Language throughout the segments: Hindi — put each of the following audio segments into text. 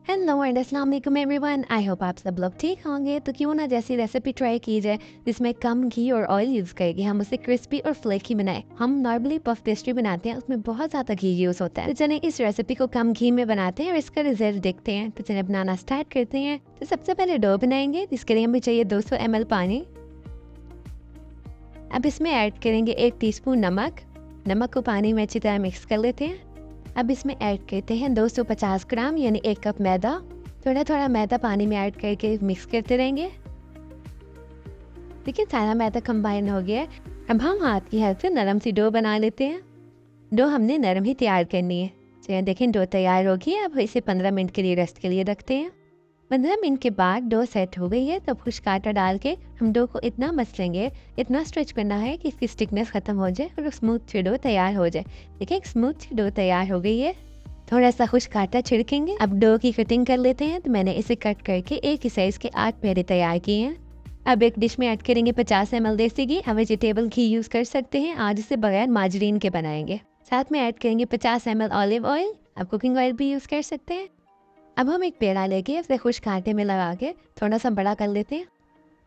हेलो एंड अस्सलाम वालेकुम एवरीवन। आई होप आप सब लोग ठीक होंगे। तो क्यों ना जैसी रेसिपी ट्राई की जाए जिसमें कम घी और ऑयल यूज़ करेगी, हम उसे क्रिस्पी और फ्लेकी बनाए। हम नॉर्मली पफ पेस्ट्री बनाते हैं, उसमें बहुत ज़्यादा घी यूज़ होता है। तो चलिए इस रेसिपी को कम घी में बनाते हैं और इसका रिजल्ट देखते हैं। तो चलिए बनाना स्टार्ट करते हैं। तो सबसे पहले डो बनाएंगे, इसके लिए हमें चाहिए 200 ml पानी। अब इसमें ऐड करेंगे 1 टीस्पून नमक। नमक को पानी में अच्छी तरह मिक्स कर लेते हैं। अब इसमें ऐड करते हैं 250 ग्राम यानी 1 कप मैदा। थोड़ा थोड़ा मैदा पानी में ऐड करके मिक्स करते रहेंगे। देखिए सारा मैदा कंबाइन हो गया है। अब हम हाथ की हेल्प से नरम सी डो बना लेते हैं। डो हमने नरम ही तैयार करनी है। चलिए देखें डो तैयार होगी। अब इसे 15 मिनट के लिए रेस्ट के लिए रखते हैं। 15 मिनट के बाद डो सेट हो गई है। तब खुश्क आटा डाल के हम डो को इतना मसलेंगे, इतना स्ट्रेच करना है कि इसकी स्टिकनेस खत्म हो जाए और स्मूथ सी डो तैयार हो जाए। देखिए एक स्मूथ सी डो तैयार हो गई है। थोड़ा सा खुश्क आटा छिड़केंगे। अब डो की कटिंग कर लेते हैं। तो मैंने इसे कट करके एक ही साइज के 8 पेड़े तैयार किए हैं। अब एक डिश में ऐड करेंगे 50 ml देसी घी। हम वेजिटेबल घी यूज़ कर सकते हैं, आज इसे बगैर मार्जरीन के बनाएंगे। साथ में ऐड करेंगे 50 ml ऑलिव ऑयल। आप कुकिंग ऑयल भी यूज़ कर सकते हैं। अब हम एक पेड़ा लेके उसे खुश्क आटे में लगा के थोड़ा सा बड़ा कर लेते हैं।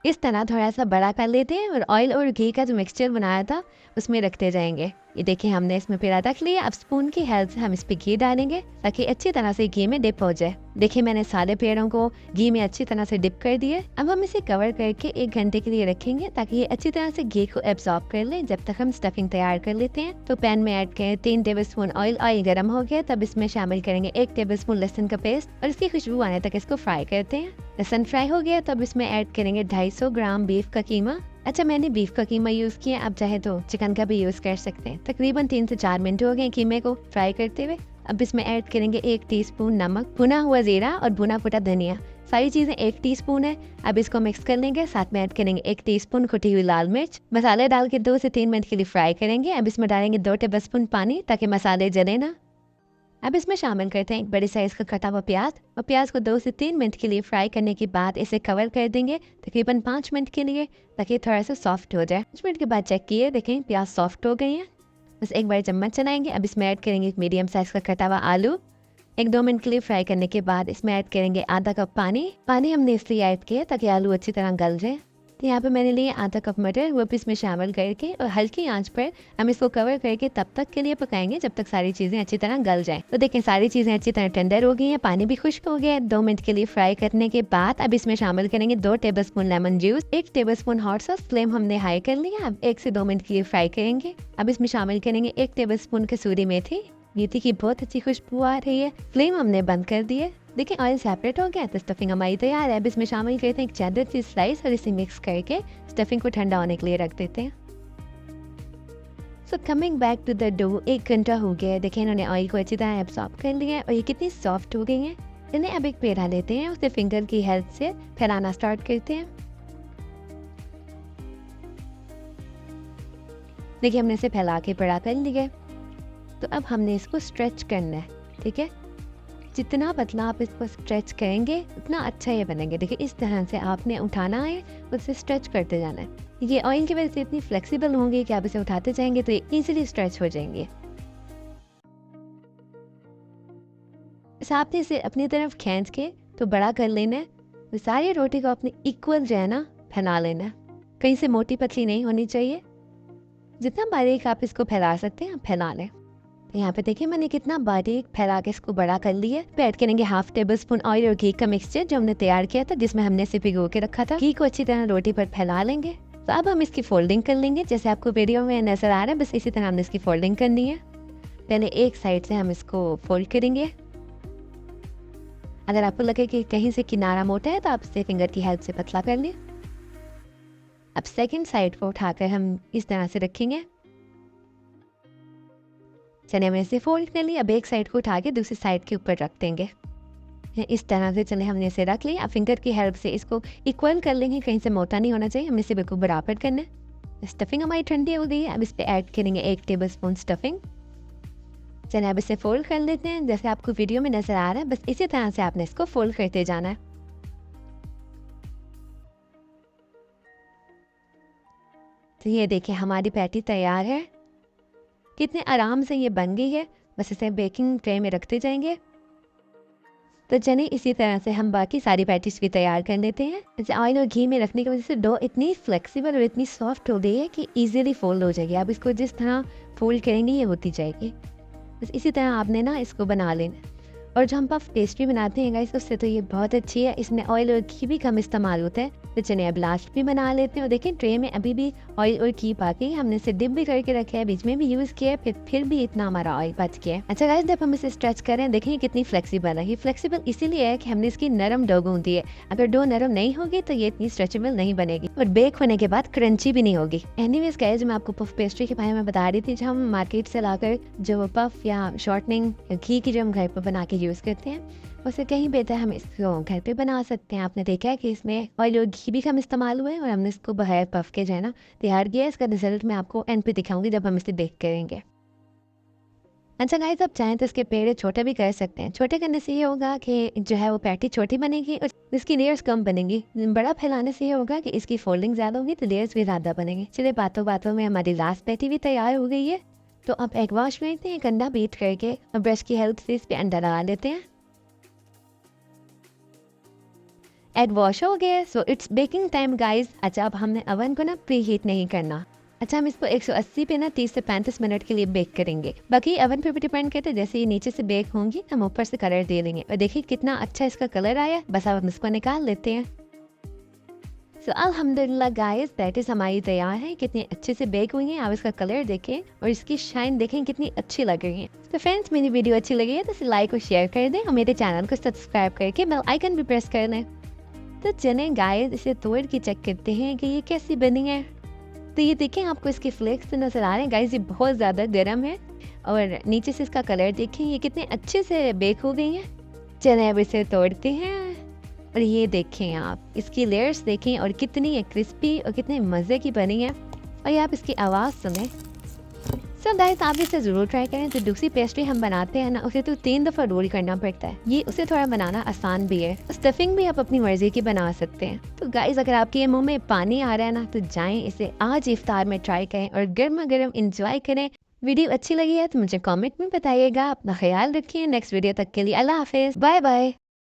इस तरह थोड़ा सा बड़ा कर लेते हैं और ऑयल और घी का जो मिक्सचर बनाया था उसमें रखते जाएंगे। ये देखिए हमने इसमें पेड़ा रख लिया। अब स्पून की हेल्प से हम इस पे घी डालेंगे ताकि अच्छी तरह से घी में डिप हो जाए। देखिए मैंने सारे पेड़ों को घी में अच्छी तरह से डिप कर दिए। अब हम इसे कवर करके 1 घंटे के लिए रखेंगे ताकि ये अच्छी तरह से घी को एब्जॉर्ब कर ले। जब तक हम स्टफिंग तैयार कर लेते हैं। तो पैन में ऐड करें 3 टेबलस्पून ऑयल। ऑयल गर्म हो गया तब इसमें शामिल करेंगे 1 टेबलस्पून लहसुन का पेस्ट और इसकी खुशबू आने तक इसको फ्राई करते हैं। लहसुन फ्राई हो गया तब इसमें ऐड करेंगे 250 ग्राम बीफ का कीमा। अच्छा मैंने बीफ का कीमा यूज़ किया, आप चाहे तो चिकन का भी यूज़ कर सकते हैं। तकरीबन 3 से 4 मिनट हो गए कीमे को फ्राई करते हुए। अब इसमें ऐड करेंगे 1 टीस्पून नमक, भुना हुआ जीरा और भुना फुटा धनिया। सारी चीज़ें 1 टीस्पून है। अब इसको मिक्स कर लेंगे। साथ में ऐड करेंगे 1 टीस्पून कुटी हुई लाल मिर्च। मसाले डाल के 2 से 3 मिनट के लिए फ्राई करेंगे। अब इसमें डालेंगे 2 टेबलस्पून पानी ताकि मसाले जले ना। अब इसमें शामिल करते हैं 1 बड़ी साइज का कटा हुआ प्याज और प्याज को 2 से 3 मिनट के लिए फ्राई करने के बाद इसे कवर कर देंगे तकरीबन 5 मिनट के लिए ताकि थोड़ा सा सॉफ्ट हो जाए। 5 मिनट के बाद चेक किए, देखें प्याज सॉफ्ट हो गई है। बस एक बार चम्मच चलाएंगे। अब इसमें ऐड करेंगे 1 मीडियम साइज का कटा हुआ आलू। 1-2 मिनट के लिए फ्राई करने के बाद इसमें ऐड करेंगे आधा कप पानी। पानी हमने इसलिए ऐड किया ताकि आलू अच्छी तरह गल जाए। तो यहाँ पे मैंने लिए आधा कप मटर, वो भी इसमें शामिल करके और हल्की आंच पर हम इसको कवर करके तब तक के लिए पकाएंगे जब तक सारी चीज़ें अच्छी तरह गल जाएं। तो देखें सारी चीज़ें अच्छी तरह टेंडर हो गई हैं, पानी भी खुश्क हो गया है। 2 मिनट के लिए फ्राई करने के बाद अब इसमें शामिल करेंगे 2 tablespoon lemon juice, 1 tablespoon hot sauce. Flame हमने हाई कर लिया। अब 1 से 2 मिनट के लिए फ्राई करेंगे। अब इसमें शामिल करेंगे 1 टेबलस्पून कसूरी मेथी। मेथी की बहुत अच्छी खुशबू आ रही है। फ्लेम हमने बंद कर दी है। देखिए ऑयल सेपरेट हो गया तो स्टफिंग हमारी तैयार है। अब इसमें शामिल करते हैं 1 चेडर चीज स्लाइस और इसे मिक्स करके स्टफिंग को ठंडा होने के लिए रख देते हैं। So coming back to the dough, 1 घंटा हो गया है। देखिए इन्होंने ऑयल को अच्छी तरह एब्सॉर्ब कर लिया है और ये कितनी सॉफ्ट हो गई हैं। इन्हें अब एक पेड़ा लेते हैं, उसे फिंगर की हेल्प से फैलाना स्टार्ट करते हैं। देखिए हमने इसे फैला के पेड़ा कर लिया। तो अब हमने इसको स्ट्रेच करना है। ठीक है, जितना पतला आप इसको स्ट्रेच करेंगे उतना अच्छा ये बनेंगे। देखिए इस तरह से आपने उठाना है, उसे स्ट्रेच करते जाना है। ये ऑयल की वजह से इतनी फ्लेक्सिबल होंगे कि आप इसे उठाते जाएंगे तो ये इजीली स्ट्रेच हो जाएंगे। इस आपने इसे अपनी तरफ खींच के तो बड़ा कर लेना है। तो सारी रोटी को अपने इक्वल जो है ना फैला लेना है, कहीं से मोटी पतली नहीं होनी चाहिए। जितना बारीक आप इसको फैला सकते हैं आप फैला लें। तो यहाँ पे देखिए मैंने कितना बारीक फैला के इसको बड़ा कर लिया। ऐड करेंगे 1/2 टेबलस्पून ऑयल और घी का मिक्सचर जो हमने तैयार किया था, जिसमें हमने इसे भिगो के रखा था। घी को अच्छी तरह रोटी पर फैला लेंगे। तो अब हम इसकी फोल्डिंग कर लेंगे, जैसे आपको वीडियो में नजर आ रहा है। बस इसी तरह हमने इसकी फोल्डिंग करनी है। पहले एक साइड से हम इसको फोल्ड करेंगे। अगर आपको लगे कि कहीं से किनारा मोटा है तो आप इसे फिंगर की हेल्प से पतला कर लें। अब सेकेंड साइड को उठाकर हम इस तरह से रखेंगे। चने में इसे फोल्ड कर लिया। अब एक साइड को उठा के दूसरी साइड के ऊपर रख देंगे। इस तरह से चने हमने इसे रख लिया। अब फिंगर की हेल्प से इसको इक्वल कर लेंगे, कहीं से मोटा नहीं होना चाहिए। हमने इसे बिल्कुल बराबर करना है। स्टफिंग हमारी ठंडी हो गई है। अब इस पे ऐड करेंगे 1 टेबलस्पून स्टफिंग। चलिए अब इसे फोल्ड कर लेते हैं, जैसे आपको वीडियो में नजर आ रहा है। बस इसी तरह से आपने इसको फोल्ड करते जाना है। तो ये देखिए हमारी पैटी तैयार है। कितने आराम से ये बन गई है। बस इसे बेकिंग ट्रे में रखते जाएंगे। तो चलिए इसी तरह से हम बाकी सारी पैटीज भी तैयार कर लेते हैं। जैसे ऑयल और घी में रखने की वजह से डो इतनी फ्लेक्सिबल और इतनी सॉफ्ट हो गई है कि इजीली फोल्ड हो जाएगी। आप इसको जिस तरह फोल्ड करेंगे ये होती जाएगी। बस इसी तरह आपने ना इसको बना लेना। और जो हम पफ पेस्ट्री बनाते हैं गाइस उससे तो ये बहुत अच्छी है, इसमें ऑयल और घी भी कम इस्तेमाल होता है। तो चलिए अब लास्ट भी बना लेते हैं। और देखिए ट्रे में अभी भी ऑयल और घी पा के हमने इसे डिप भी करके रखा है, बीच में भी यूज़ किया है, फिर भी इतना हमारा ऑयल बच गया है। अच्छा गाइस जब हम इसे स्ट्रेच करें देखिए कितनी फ्लेक्सिबल है। ये फ्लेक्सिबल इसीलिए है कि हमने इसकी नरम डो गूंदी है। अगर डो नरम नहीं होगी तो ये इतनी स्ट्रेचेबल नहीं बनेगी और बेक होने के बाद क्रंची भी नहीं होगी। एनीवेज गाइस मैं आपको पफ पेस्ट्री के बारे में बता रही थी, जो हम मार्केट से लाकर जो पफ या शॉर्टनिंग या घी की जो हम घर पर बना के यूज़ करते हैं उससे कहीं बेहतर हम इसको घर पे बना सकते हैं। आपने देखा है कि इसमें ऑयल और घी भी कम इस्तेमाल हुए और हमने इसको बगैर पफ के जो है ना तैयार किया। इसका रिजल्ट मैं आपको एंड पे दिखाऊंगी जब हम इसे देख करेंगे। अच्छा गाइस आप चाहें तो इसके पेड़े छोटे भी कर सकते हैं। छोटे करने से ये होगा कि जो है वो पैटी छोटी बनेगी और इसकी लेयर्स कम बनेगी। बड़ा फैलाने से ये होगा कि इसकी फोल्डिंग ज़्यादा होगी तो लेयर्स भी ज़्यादा बनेंगे। चलिए बातों बातों में हमारी लास्ट पैटी भी तैयार हो गई है। तो अब एग वॉश लेते हैं, अंडा बीट करके और ब्रश की हेल्प से इस पर अंडा लगा लेते हैं। एग वॉश हो गया, so it's baking time guys. अच्छा अब हमने अवन को ना प्री हीट नहीं करना। अच्छा हम इसको 180 पे ना 30 से 35 मिनट के लिए बेक करेंगे। बाकी अवन पे भी डिपेंड करते हैं, जैसे ये नीचे से बेक होंगी हम ऊपर से कलर दे देंगे। और देखिए कितना अच्छा इसका कलर आया। बस अब हम इसको निकाल लेते हैं। सो अल्हम्दुलिल्लाह गाइस दैट हमारी तैयार है। कितनी अच्छे से बेक हुई है। आप इसका कलर देखें और इसकी शाइन देखें कितनी अच्छी लग रही है। तो फ्रेंड्स मेरी वीडियो अच्छी लगी है तो इसे लाइक और शेयर कर दें और मेरे चैनल को सब्सक्राइब करके बेल आइकन भी प्रेस कर लें। तो चलें गाइस इसे तोड़ के चेक करते हैं कि ये कैसी बनी है। तो ये देखें आपको इसके फ्लेक्स नजर आ रहे हैं गाइस, ये बहुत ज़्यादा गर्म है। और नीचे से इसका कलर देखें ये कितने अच्छे से बेक हो गई है। चलें अब इसे तोड़ते हैं और ये देखें आप इसकी लेयर्स देखें और कितनी क्रिस्पी और कितने मज़े की बनी है। और ये आप इसकी आवाज़ सुने। सो गाइस आप इसे ज़रूर ट्राई करें। तो दूसरी पेस्ट्री हम बनाते हैं ना उसे तो 3 दफ़ा रोल करना पड़ता है, ये उसे थोड़ा बनाना आसान भी है। स्टफिंग भी आप अपनी मर्जी की बना सकते हैं। तो गाइस अगर आपके मुंह में पानी आ रहा है ना तो जाएं इसे आज इफ्तार में ट्राई करें और गर्मा गर्म इंजॉय करें। वीडियो अच्छी लगी है तो मुझे कमेंट में बताइएगा। अपना ख्याल रखिए। नेक्स्ट वीडियो तक के लिए अल्लाह हाफिज़, बाय बाय।